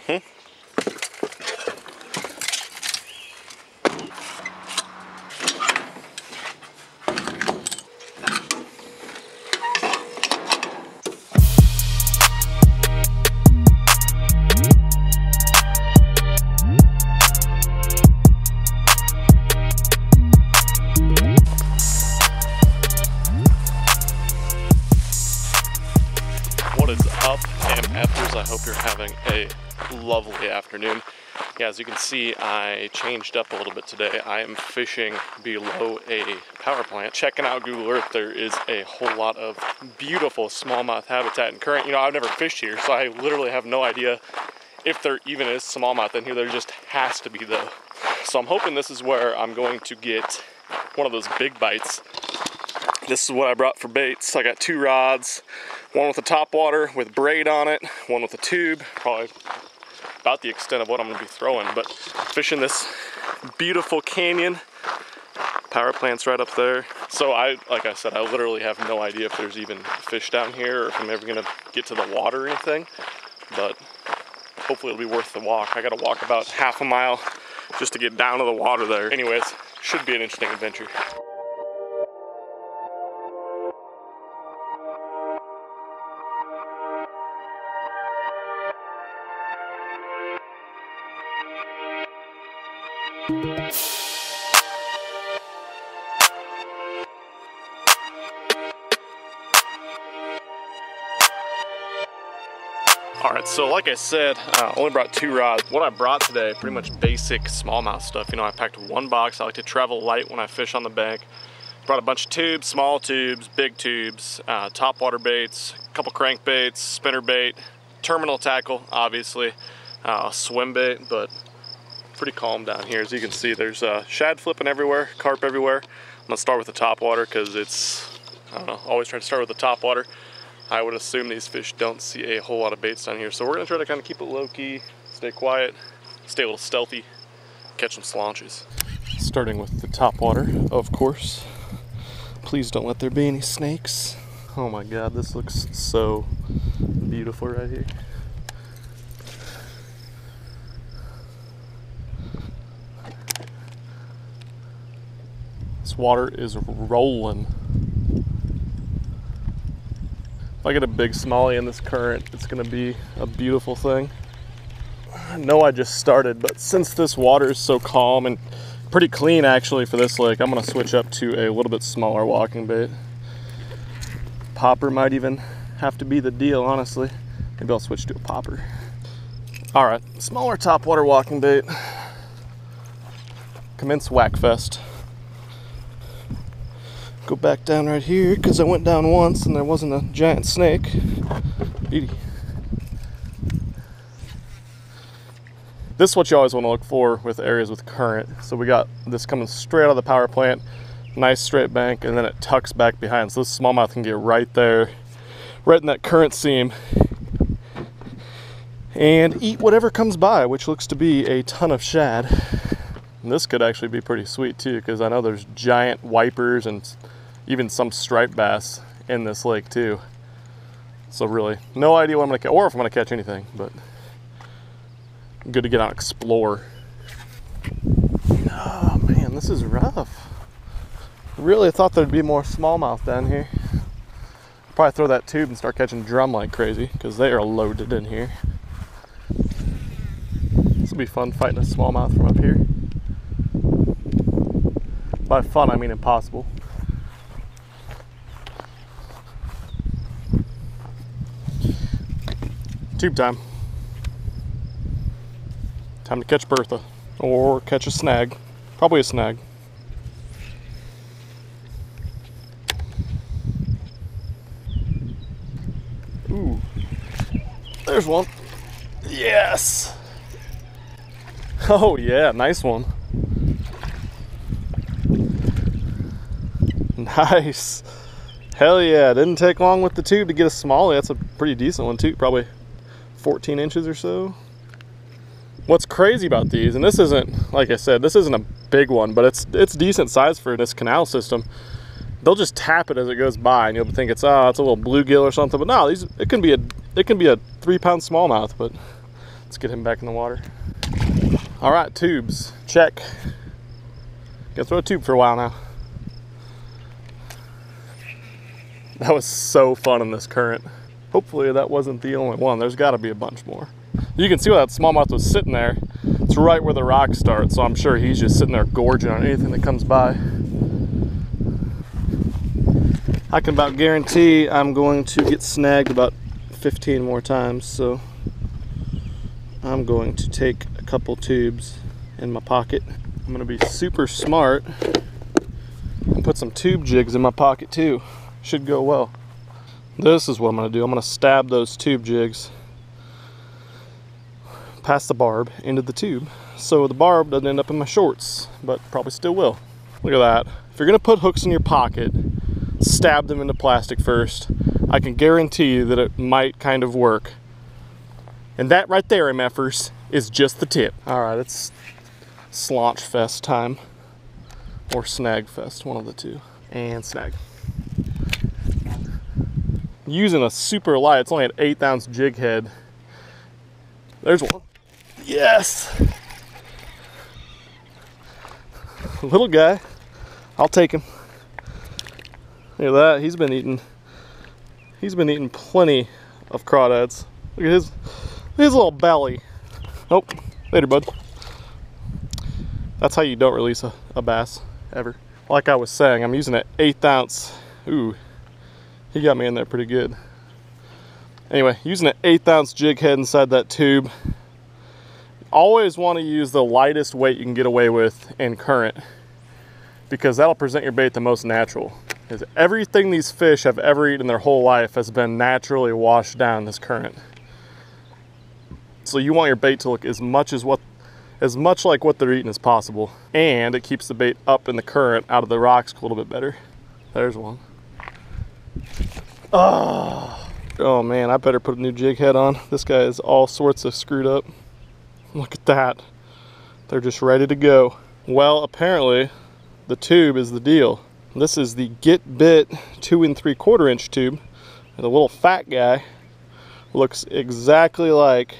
What is up, MFers? I hope you're having a lovely afternoon. Yeah, as you can see, I changed up a little bit today. I am fishing below a power plant. Checking out Google Earth, there is a whole lot of beautiful smallmouth habitat and current. You know, I've never fished here, so I literally have no idea if there even is smallmouth in here. There just has to be, though. So I'm hoping this is where I'm going to get one of those big bites. This is what I brought for baits. I got 2 rods, one with a topwater with braid on it, one with a tube, probably about the extent of what I'm gonna be throwing, but fishing this beautiful canyon. Power plant's right up there. So like I said, I literally have no idea if there's even fish down here or if I'm ever gonna get to the water or anything, but hopefully it'll be worth the walk. I gotta walk about half a mile just to get down to the water there. Anyways, should be an interesting adventure. Alright, so like I said, I only brought 2 rods. What I brought today, pretty much basic smallmouth stuff. You know, I packed 1 box. I like to travel light when I fish on the bank. Brought a bunch of tubes, small tubes, big tubes, topwater baits, a couple crankbaits, spinner bait, terminal tackle, obviously, swim bait, but pretty calm down here. As you can see, there's shad flipping everywhere, carp everywhere. I'm gonna start with the topwater because it's, I don't know, always try to start with the topwater. I would assume these fish don't see a whole lot of baits down here, so we're gonna try to kind of keep it low-key, stay quiet, stay a little stealthy, catch some slaunches. Starting with the topwater, of course. Please don't let there be any snakes. Oh my God, this looks so beautiful right here. This water is rolling. If I get a big smallie in this current, it's gonna be a beautiful thing. I know I just started, but since this water is so calm and pretty clean actually for this lake, I'm gonna switch up to a little bit smaller walking bait. Popper might even have to be the deal, honestly. Maybe I'll switch to a popper. All right, smaller topwater walking bait. Commence Whackfest. Go back down right here because I went down once and there wasn't a giant snake. Beauty. This is what you always want to look for with areas with current. So we got this coming straight out of the power plant, nice straight bank, and then it tucks back behind. So this smallmouth can get right there, right in that current seam, and eat whatever comes by, which looks to be a ton of shad. And this could actually be pretty sweet too, because I know there's giant wipers and even some striped bass in this lake too. So really, no idea what I'm gonna catch, or if I'm gonna catch anything, but good to get out and explore. Oh man, this is rough. Really thought there'd be more smallmouth down here. Probably throw that tube and start catching drum like crazy, because they are loaded in here. This will be fun fighting a smallmouth from up here. By fun, I mean impossible. Tube time. Time to catch Bertha, or catch a snag. Probably a snag. Ooh, there's one. Yes. Oh yeah, nice one. Nice. Hell yeah, didn't take long with the tube to get a smallie. That's a pretty decent one too, probably 14 inches or so. What's crazy about these, and this isn't, like I said, this isn't a big one, but it's decent size for this canal system. They'll just tap it as it goes by, and you'll think it's a little bluegill or something. But no, it can be a 3-pound smallmouth, but Let's get him back in the water. All right, tubes, check. Gotta throw a tube for a while now. That was so fun in this current. Hopefully that wasn't the only one. There's gotta be a bunch more. You can see where that smallmouth was sitting there. It's right where the rocks start, so I'm sure he's just sitting there gorging on anything that comes by. I can about guarantee I'm going to get snagged about 15 more times, so I'm going to take a couple tubes in my pocket. I'm gonna be super smart and put some tube jigs in my pocket too. Should go well. This is what I'm gonna do. I'm gonna stab those tube jigs past the barb into the tube, so the barb doesn't end up in my shorts, but probably still will. Look at that. If you're gonna put hooks in your pocket, stab them into plastic first. I can guarantee you that it might kind of work. And that right there, MFers, is just the tip. All right, it's Slaunch Fest time. Or Snag Fest, one of the two. And snag. Using a super light, it's only an 1/8 ounce jig head. There's one. Yes! Little guy. I'll take him. Look at that, he's been eating plenty of crawdads. Look at his little belly. Oh, later, bud. That's how you don't release a bass, ever. Like I was saying, I'm using an 1/8 ounce. Ooh, he got me in there pretty good. Anyway, using an 1/8 ounce jig head inside that tube. Always want to use the lightest weight you can get away with in current, because that'll present your bait the most natural. Because everything these fish have ever eaten their whole life has been naturally washed down this current. So you want your bait to look as much like what they're eating as possible, and it keeps the bait up in the current out of the rocks a little bit better. There's one. Oh man, I better put a new jig head on. This guy is all sorts of screwed up. Look at that. They're just ready to go. Well, apparently the tube is the deal. This is the Get Bit 2 3/4 inch tube. The little fat guy looks exactly like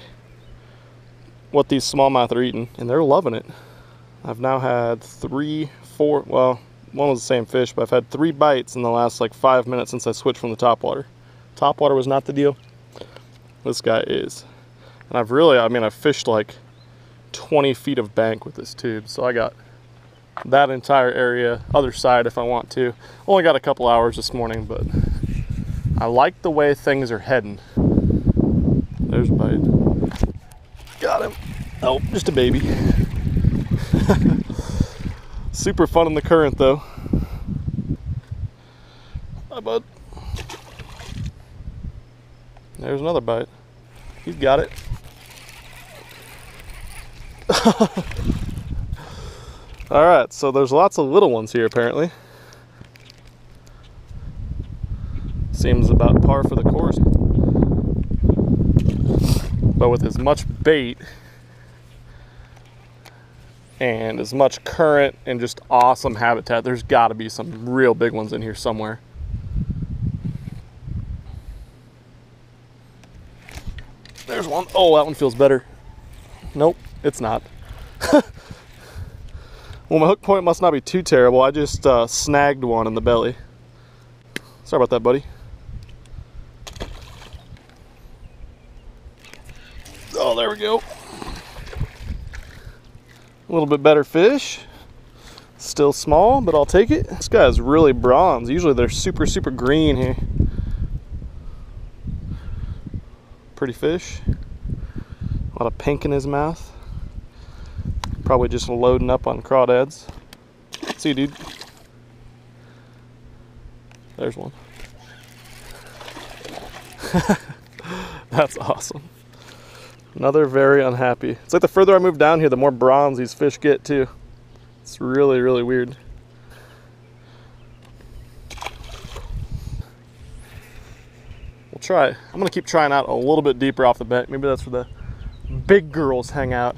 what these smallmouth are eating, and they're loving it. I've now had 3, 4, well, one was the same fish, but I've had 3 bites in the last like 5 minutes since I switched from the topwater. Topwater was not the deal. This guy is. And I've fished like 20 feet of bank with this tube, so I got that entire area, other side if I want to. Only got a couple hours this morning, but I like the way things are heading. There's a bite. Got him. Oh, just a baby. Super fun in the current though. Hi, bud. There's another bite. He's got it. All right, so there's lots of little ones here apparently. Seems about par for the course. But with as much bait and as much current and just awesome habitat, there's got to be some real big ones in here somewhere. There's one. Oh, that one feels better. Nope, it's not. Well, my hook point must not be too terrible. I just snagged one in the belly. Sorry about that, buddy. Oh, there we go. A little bit better fish. Still small, but I'll take it. This guy is really bronze. Usually they're super, super green here. Pretty fish. A lot of pink in his mouth. Probably just loading up on crawdads. See you, dude. There's one. That's awesome. Another very unhappy. It's like the further I move down here, the more bronze these fish get too. It's really, really weird. We'll try. I'm gonna keep trying out a little bit deeper off the bank. Maybe that's where the big girls hang out.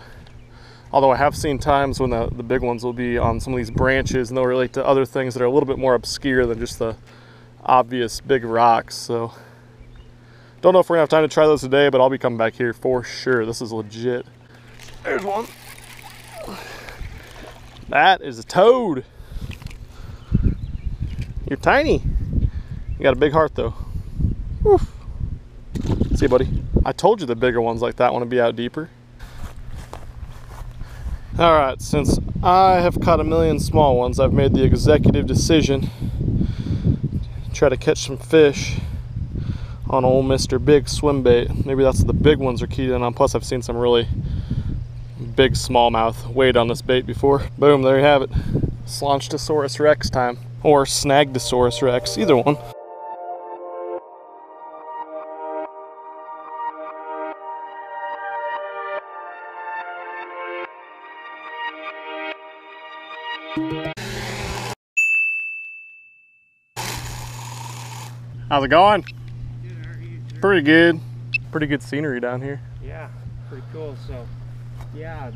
Although I have seen times when the big ones will be on some of these branches and they'll relate to other things that are a little bit more obscure than just the obvious big rocks. So Don't know if we're gonna have time to try those today, but I'll be coming back here for sure. This is legit. There's one. That is a toad. You're tiny. You got a big heart though. Woof. See you, buddy. I told you the bigger ones like that want to be out deeper. All right, since I have caught a million small ones, I've made the executive decision to try to catch some fish on old Mr. Big swim bait. Maybe that's the big ones are keyed in on. Plus, I've seen some really big smallmouth weight on this bait before. Boom, there you have it. Slonchtosaurus rex time, or Snagtosaurus rex, either one. How's it going? Good, how are you, sir? Pretty good. Pretty good scenery down here. Yeah, pretty cool. So, yeah,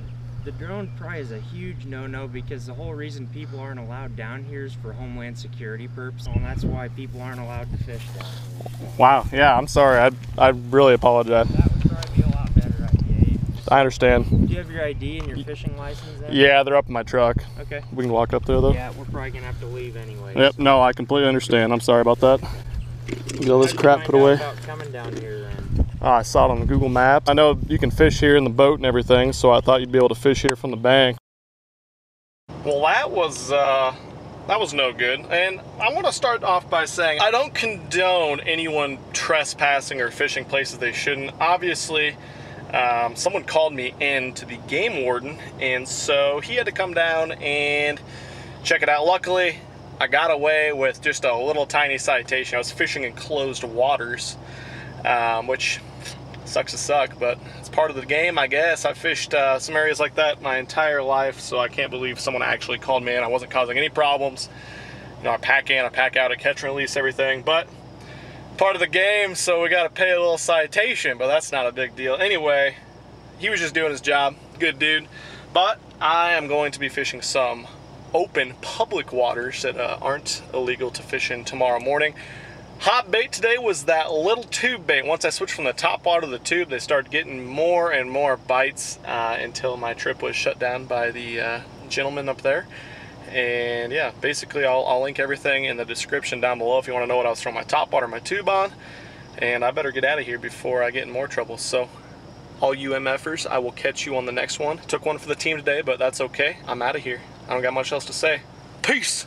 the drone probably is a huge no-no because the whole reason people aren't allowed down here is for homeland security purposes, and that's why people aren't allowed to fish down here. Wow, yeah, I'm sorry. I really apologize. That would probably be a lot better idea. I understand. Do you have your ID and your fishing license then? Yeah, they're up in my truck. Okay. We can walk up there though. Yeah, we're probably gonna have to leave anyway. Yep, no, I completely understand. I'm sorry about that. Get all this crap put away. Coming down here then? Oh, I saw it on the Google Maps. I know you can fish here in the boat and everything, so I thought you'd be able to fish here from the bank. Well, that was no good. And I want to start off by saying I don't condone anyone trespassing or fishing places they shouldn't. Obviously, someone called me in to the game warden, and so he had to come down and check it out. Luckily, I got away with just a little tiny citation. I was fishing in closed waters, which sucks to suck, but it's part of the game, I guess. I've fished some areas like that my entire life, so I can't believe someone actually called me in. I wasn't causing any problems. You know, I pack in, I pack out, I catch and release everything, but part of the game, so we got to pay a little citation, but that's not a big deal. Anyway, he was just doing his job. Good dude. But I am going to be fishing some open public waters that aren't illegal to fish in tomorrow morning. Hot bait today was that little tube bait. Once I switched from the Topwater to the tube, they started getting more and more bites until my trip was shut down by the gentleman up there. And yeah, basically I'll link everything in the description down below if you want to know what I was throwing my Topwater, my tube on. And I better get out of here before I get in more trouble. So all you MFers, I will catch you on the next one. Took one for the team today, but that's okay. I'm out of here. I don't got much else to say. Peace!